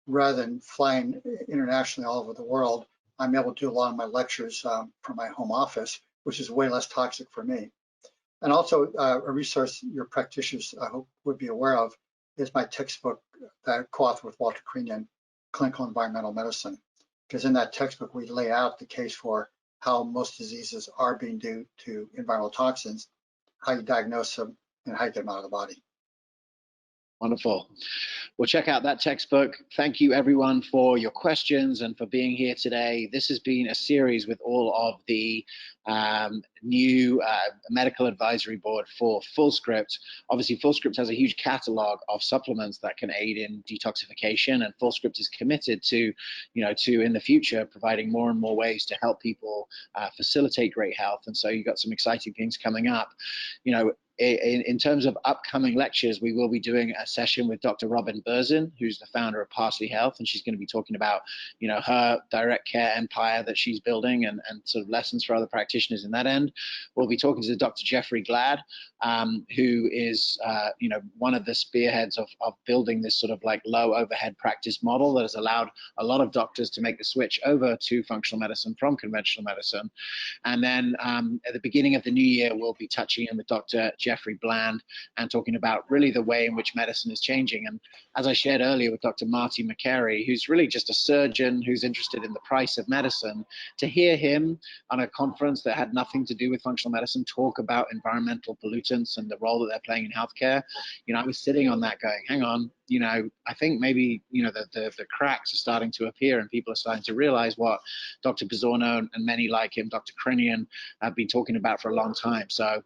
rather than flying internationally all over the world, I'm able to do a lot of my lectures from my home office, which is way less toxic for me. And also a resource your practitioners, I hope, would be aware of is my textbook that I co-authored with Walter Creanian, Clinical Environmental Medicine. Because in that textbook, we lay out the case for how most diseases are being due to environmental toxins, how you diagnose them, and how you get them out of the body. Wonderful. Well, check out that textbook. Thank you, everyone, for your questions and for being here today. This has been a series with all of the new medical advisory board for Fullscript. Obviously, Fullscript has a huge catalog of supplements that can aid in detoxification, and Fullscript is committed to in the future providing more and more ways to help people facilitate great health. And so you've got some exciting things coming up. In terms of upcoming lectures, we will be doing a session with Dr. Robin Berzin, who's the founder of Parsley Health, and she's going to be talking about, her direct care empire that she's building and sort of lessons for other practitioners in that end. We'll be talking to Dr. Jeffrey Glad, who is, one of the spearheads of building this sort of like low overhead practice model that has allowed a lot of doctors to make the switch over to functional medicine from conventional medicine. And then at the beginning of the new year, we'll be touching in with Dr. Jeffrey Bland and talking about really the way in which medicine is changing. And as I shared earlier with Dr. Marty McCary, who's really just a surgeon who's interested in the price of medicine, to hear him on a conference that had nothing to do with functional medicine talk about environmental pollutants importance and the role that they're playing in healthcare, I was sitting on that going, hang on, I think maybe, the cracks are starting to appear and people are starting to realize what Dr. Pizzorno and many like him, Dr. Krinian, have been talking about for a long time. So,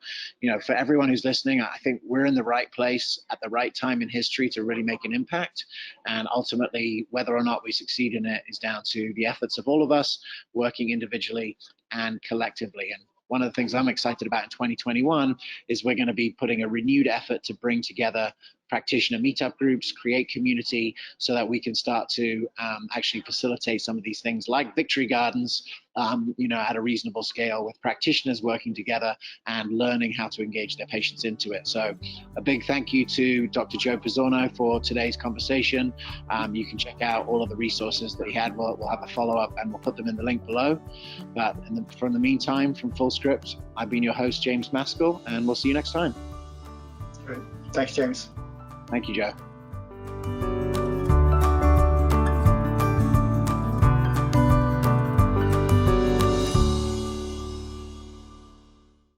for everyone who's listening, I think we're in the right place at the right time in history to really make an impact. And ultimately, whether or not we succeed in it is down to the efforts of all of us working individually and collectively. And one of the things I'm excited about in 2021 is we're going to be putting a renewed effort to bring together practitioner meetup groups, create community, so that we can start to actually facilitate some of these things like victory gardens, at a reasonable scale, with practitioners working together and learning how to engage their patients into it. So a big thank you to Dr. Joe Pizzorno for today's conversation. You can check out all of the resources that he had. We'll have a follow-up and we'll put them in the link below. But from the meantime, from Fullscript, I've been your host, James Maskell, and we'll see you next time. Great. Thanks, James. Thank you, Joe.